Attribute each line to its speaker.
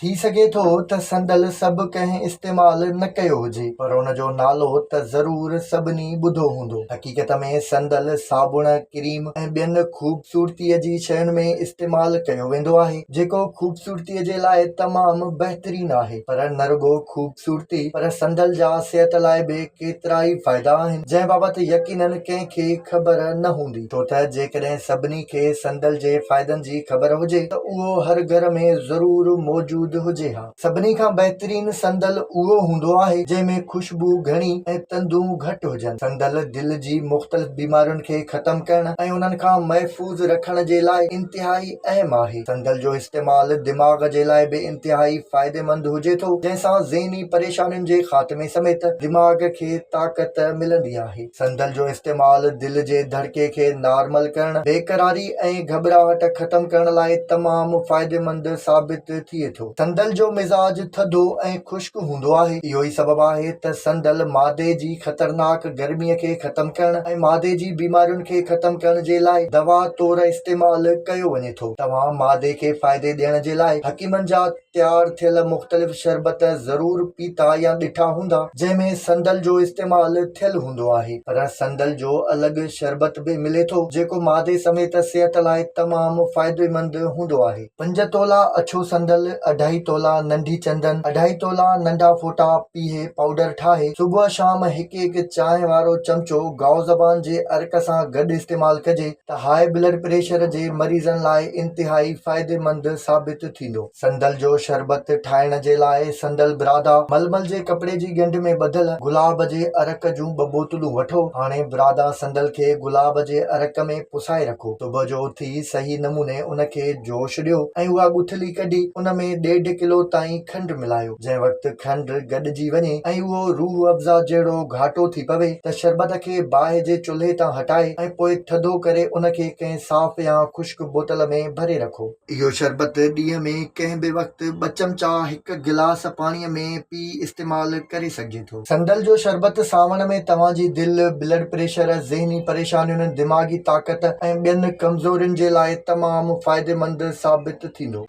Speaker 1: थी सघे थो त संदल सभु कंहिं इस्तेमाल न कयो हुजे, पर उन जो नालो त ज़रूर सभिनी ॿुधो हूंदो। हक़ीक़त में संदल साबुण, क्रीम ऐं ॿियनि ख़ूबसूरतीअ जी शयुनि में इस्तेमाल कयो वेंदो आहे, जेको ख़ूबसूरतीअ जे लाइ तमामु बहितरीन आहे। पर न रुगो ख़ूबसूरती, पर संदल जा सिहत लाइ बि केतिरा ई फ़ाइदा आहिनि, जंहिं बाबति यकीनन कंहिंखे ख़बर न हूंदी। छो त जेकॾहिं सभिनी खे संदल जे फ़ाइदनि जी ख़बर हुजे त उहो हर घर में ज़रूर मौजूद हुजे हा। सभिनी खां बहितरीन संदल उहो हूंदो आहे जंहिंमें खुशबू घणी ऐं तंदूं घटि हुजनि। संदल दिल जी मुख़्तलिफ़ बीमारियुनि खे ख़तम करण ऐं उन्हनि खां महफ़ूज़ रखण जे लाइ इंतिहाई अहम आहे। संदल जो इस्तेमाल दिमाग़ जे लाइ बि इंतिहाई फ़ाइदेमंद हुजे थो, जंहिंसां ज़हनी परेशानियुनि जे ख़ात्मे समेत दिमाग़ खे ताक़त मिलंदी आहे। संदल जो इस्तेमाल दिल जे धड़के खे नॉर्मल करण, बेक़रारी ऐं घबराहट ख़तम करण लाइ तमामु फ़ाइदेमंद साबित थिए थो। संदल जो मिज़ाज थधो ऐं ख़ुश्क हूंदो आहे। इहो ई सबबु आहे त संदल मादे जी ख़तरनाक गर्मीअ खे ख़तम करण ऐं मादे जी बीमारियुनि खे ख़तम करण जे लाइ दवा तौरु इस्तेमाल कयो वञे थो। तव्हां मादे खे फ़ाइदे ॾियण जे लाइ हकीमनि जा तयारु थियल मुख़्तलिफ़ शरबत ज़रूर पीता या ॾिठा हूंदा, जंहिंमें संदल जो इस्तेमाल थियल हूंदो आहे। पर संदल जो अलॻि शरबत बि मिले थो, जेको मादे समेत सिहत लाइ तमामु फ़ाइदेमंद हूंदो आहे। 5 तोला अछो संदल, 2.5 तोला नंढी चंदन, 2.5 तोला नंढा फोटा पीहे पाउडर ठाहे सुबुह शाम हिकु चांहि वारो चमचो गाओ ज़बान जे अर्क सां गॾु इस्तेमाल कजे त हाई ब्लड प्रेशर जे मरीज़नि लाइ इंतिहाई फ़ाइदेमंद साबित थींदो। संदल जो शरबत ठाहिण जे लाइ संदल बिरादा, मलमल जे कपिड़े जी ॻंढ में ॿधल गुलाब जे अरक जूं 2 बोतलूं वठो। हाणे बिरादा संदल खे गुलाब जे अरक में पुसाए रखो। सुबुह जो उथी सही नमूने उन खे जोश ॾियो ऐं उहा गुथली कढी उन में 1.5 किलो ताईं खंडु मिलायो। जंहिं वक़्तु खंडु गॾिजी वञे ऐं उहो रूह अफ़ज़ा जहिड़ो घाटो थी पवे त शरबत खे बाहि जे चुल्हे तां हटाए ऐं पोइ थधो करे उन खे कंहिं साफ़ या ख़ुश्क बोतल में भरे रखो। इहो शरबत ॾींहं में कंहिं बि वक़्तु 2 चमचा 1 गिलास पाणीअ में पी इस्तेमाल करे सघिजे थो। संदल जो शरबत सावण में तव्हांजी दिलि, ब्लड प्रेशर, ज़हनी परेशानियुनि, दिमाग़ी ताक़त ऐं ॿियनि कमज़ोरियुनि जे लाइ तमामु फ़ाइदेमंद साबित थींदो।